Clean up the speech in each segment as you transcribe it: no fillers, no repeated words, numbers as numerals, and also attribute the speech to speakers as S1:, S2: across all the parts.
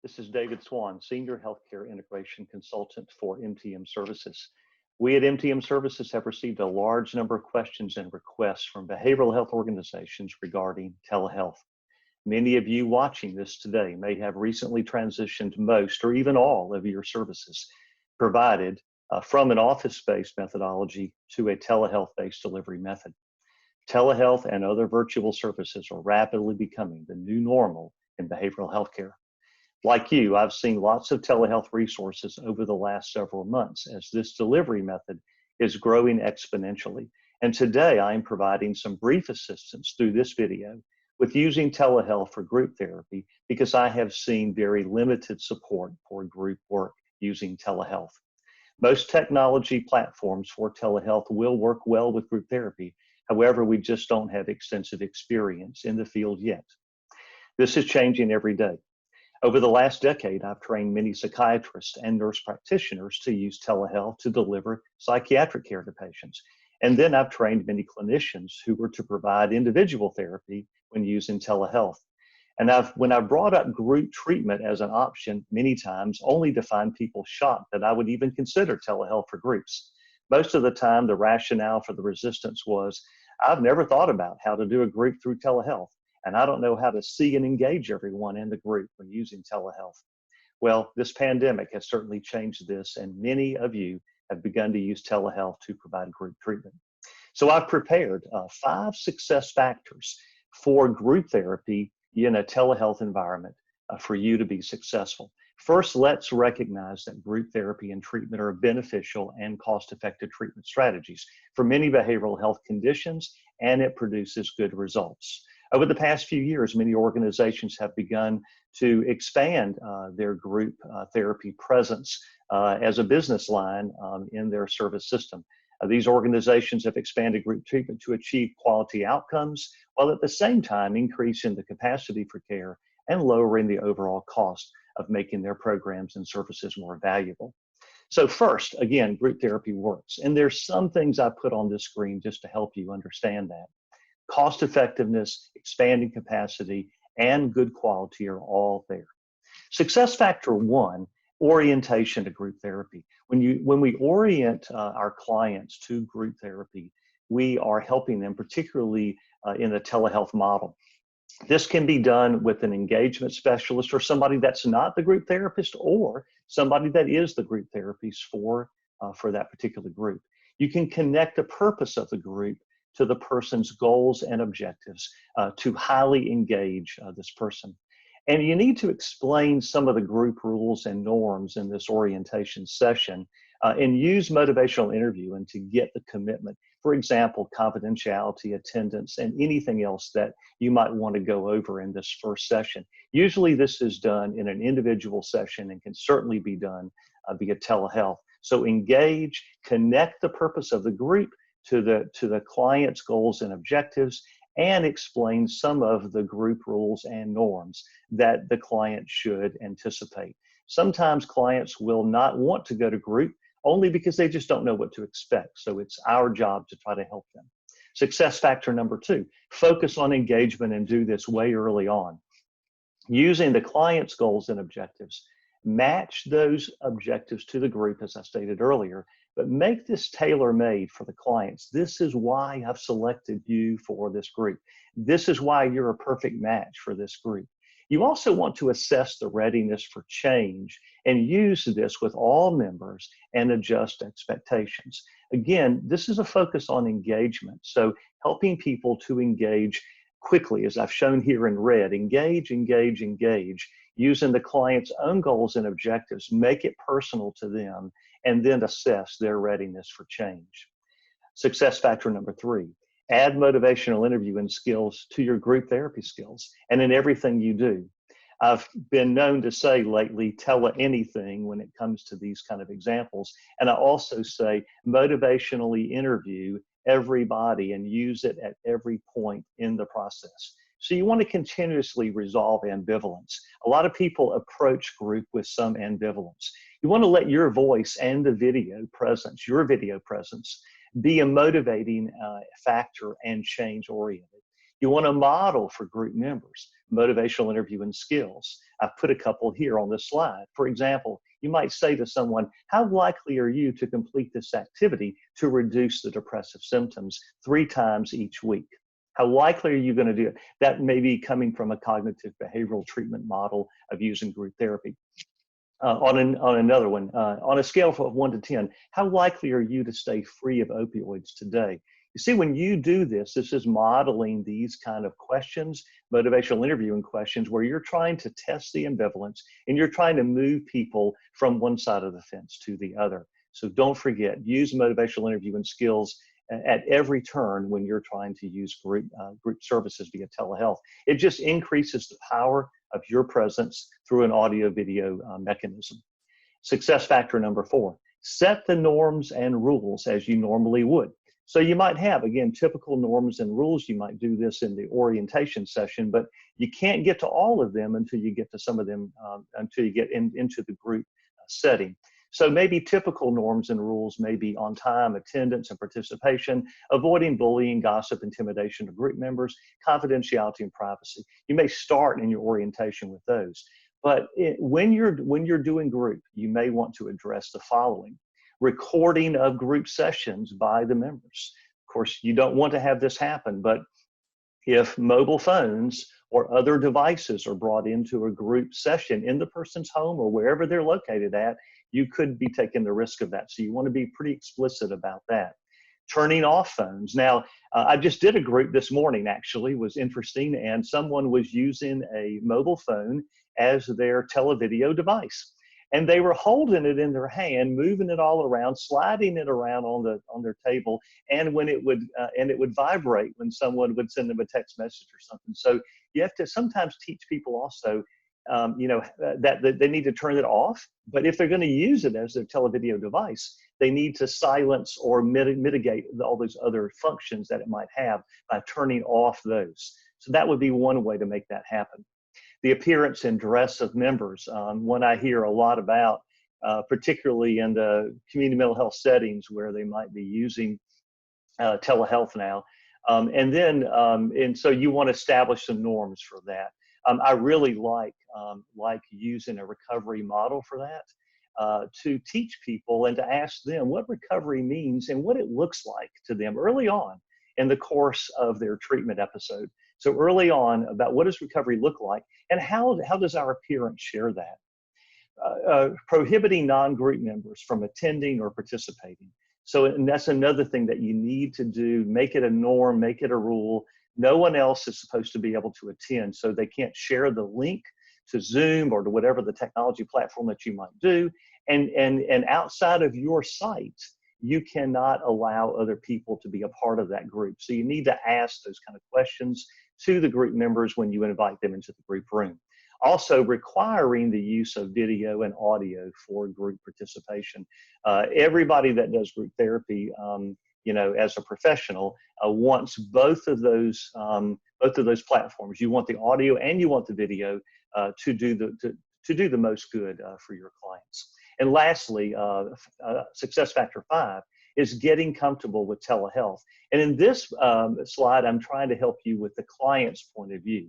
S1: This is David Swann, Senior Healthcare Integration Consultant for MTM Services. We at MTM Services have received a large number of questions and requests from behavioral health organizations regarding telehealth. Many of you watching this today may have recently transitioned most or even all of your services provided from an office-based methodology to a telehealth-based delivery method. Telehealth and other virtual services are rapidly becoming the new normal in behavioral healthcare. Like you, I've seen lots of telehealth resources over the last several months as this delivery method is growing exponentially. And today I am providing some brief assistance through this video with using telehealth for group therapy because I have seen very limited support for group work using telehealth. Most technology platforms for telehealth will work well with group therapy. However, we just don't have extensive experience in the field yet. This is changing every day. Over the last decade, I've trained many psychiatrists and nurse practitioners to use telehealth to deliver psychiatric care to patients. And then I've trained many clinicians who were to provide individual therapy when using telehealth. And when I've brought up group treatment as an option many times, only to find people shocked that I would even consider telehealth for groups. Most of the time, the rationale for the resistance was, I've never thought about how to do a group through telehealth. And I don't know how to see and engage everyone in the group when using telehealth. Well, this pandemic has certainly changed this, and many of you have begun to use telehealth to provide group treatment. So I've prepared 5 success factors for group therapy in a telehealth environment for you to be successful. First, let's recognize that group therapy and treatment are beneficial and cost-effective treatment strategies for many behavioral health conditions, and it produces good results. Over the past few years, many organizations have begun to expand their group therapy presence as a business line in their service system. These organizations have expanded group treatment to achieve quality outcomes, while at the same time increasing the capacity for care and lowering the overall cost of making their programs and services more valuable. So first, again, group therapy works. And there's some things I put on this screen just to help you understand that. Cost effectiveness, expanding capacity, and good quality are all there. Success factor 1, orientation to group therapy. When we orient our clients to group therapy, we are helping them, particularly in the telehealth model. This can be done with an engagement specialist or somebody that's not the group therapist or somebody that is the group therapist for that particular group. You can connect the purpose of the group to the person's goals and objectives to highly engage this person. And you need to explain some of the group rules and norms in this orientation session and use motivational interviewing to get the commitment. For example, confidentiality, attendance, and anything else that you might want to go over in this first session. Usually this is done in an individual session and can certainly be done via telehealth. So engage, connect the purpose of the group to the client's goals and objectives, and explain some of the group rules and norms that the client should anticipate. Sometimes clients will not want to go to group only because they just don't know what to expect. So it's our job to try to help them. Success factor number 2, focus on engagement and do this way early on. Using the client's goals and objectives, match those objectives to the group, as I stated earlier, but make this tailor-made for the clients. This is why I've selected you for this group. This is why you're a perfect match for this group. You also want to assess the readiness for change and use this with all members and adjust expectations. Again, this is a focus on engagement. So helping people to engage quickly, as I've shown here in red, engage, engage, engage, using the client's own goals and objectives, make it personal to them, and then assess their readiness for change. Success factor number 3, add motivational interviewing skills to your group therapy skills and in everything you do. I've been known to say lately, tell anything when it comes to these kind of examples. And I also say motivationally interview everybody and use it at every point in the process. So you want to continuously resolve ambivalence. A lot of people approach group with some ambivalence. You want to let your voice and the video presence, your video presence, be a motivating factor and change oriented. You want to model for group members motivational interviewing skills. I've put a couple here on this slide. For example, you might say to someone, how likely are you to complete this activity to reduce the depressive symptoms 3 times each week? How likely are you going to do it? That may be coming from a cognitive behavioral treatment model of using group therapy. On another one, on a scale of 1 to 10, how likely are you to stay free of opioids today? You see, when you do this, this is modeling these kind of questions, motivational interviewing questions, where you're trying to test the ambivalence and you're trying to move people from one side of the fence to the other. So don't forget, use motivational interviewing skills at every turn when you're trying to use group services via telehealth. It just increases the power of your presence through an audio video mechanism. Success factor number 4, set the norms and rules as you normally would. So you might have, again, typical norms and rules. You might do this in the orientation session, but you can't get to all of them until you get to some of them, until you get into the group setting. So maybe typical norms and rules may be on time, attendance, and participation, avoiding bullying, gossip, intimidation of group members, confidentiality, and privacy. You may start in your orientation with those. But when you're doing group, you may want to address the following: recording of group sessions by the members. Of course, you don't want to have this happen, but if mobile phones or other devices are brought into a group session in the person's home or wherever they're located at, you could be taking the risk of that. So you want to be pretty explicit about that. Turning off phones. Now, I just did a group this morning, actually, it was interesting, and someone was using a mobile phone as their televideo device. And they were holding it in their hand, moving it all around, sliding it around on their table, and when it would vibrate when someone would send them a text message or something. So you have to sometimes teach people also, that they need to turn it off. But if they're going to use it as their televideo device, they need to silence or mitigate all those other functions that it might have by turning off those. So that would be one way to make that happen. The appearance and dress of members, one I hear a lot about, particularly in the community mental health settings where they might be using telehealth now. And so you want to establish some norms for that. I really like using a recovery model for that, to teach people and to ask them what recovery means and what it looks like to them early on in the course of their treatment episode. So early on, about what does recovery look like and how does our appearance share that? Prohibiting non-group members from attending or participating. So, and that's another thing that you need to do, make it a norm, make it a rule. No one else is supposed to be able to attend, so they can't share the link to Zoom or to whatever the technology platform that you might do. And outside of your site, you cannot allow other people to be a part of that group. So you need to ask those kind of questions to the group members when you invite them into the group room. Also requiring the use of video and audio for group participation. Everybody that does group therapy, as a professional, wants both of those platforms. You want the audio and you want the video to do the most good for your clients. And lastly, success factor 5 is getting comfortable with telehealth. And in this slide, I'm trying to help you with the client's point of view.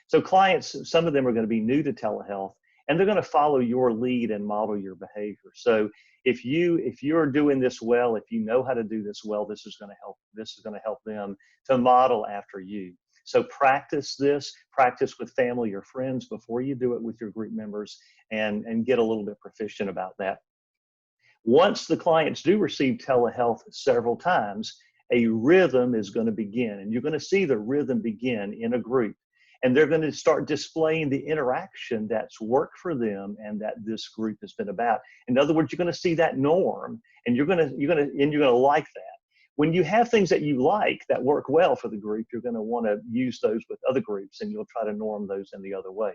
S1: So clients, some of them are going to be new to telehealth, and they're going to follow your lead and model your behavior. So if you're doing this well, if you know how to do this well, this is going to help them to model after you. So practice with family or friends before you do it with your group members, and get a little bit proficient about that. Once the clients do receive telehealth several times, a rhythm is going to begin, and you're going to see the rhythm begin in a group. And they're going to start displaying the interaction that's worked for them and that this group has been about. In other words, you're going to see that norm, and you're going to like that. When you have things that you like that work well for the group, you're going to want to use those with other groups, and you'll try to norm those in the other way.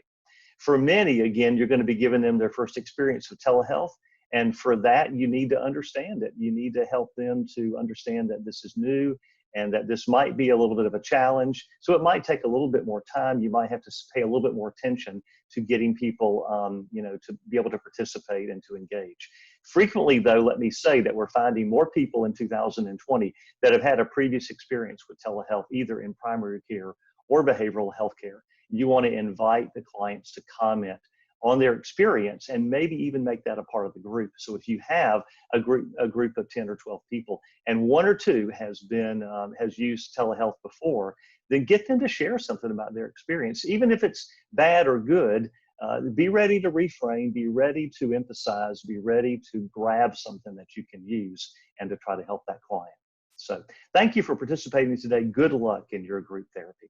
S1: For many, again, you're going to be giving them their first experience with telehealth. And for that, you need to understand it. You need to help them to understand that this is new and that this might be a little bit of a challenge. So it might take a little bit more time. You might have to pay a little bit more attention to getting people, to be able to participate and to engage. Frequently, though, let me say that we're finding more people in 2020 that have had a previous experience with telehealth, either in primary care or behavioral health care. You want to invite the clients to comment on their experience and maybe even make that a part of the group. So if you have a group of 10 or 12 people and one or two has used telehealth before, then get them to share something about their experience, even if it's bad or good. Be ready to reframe, be ready to emphasize, be ready to grab something that you can use and to try to help that client. So thank you for participating today. Good luck in your group therapy.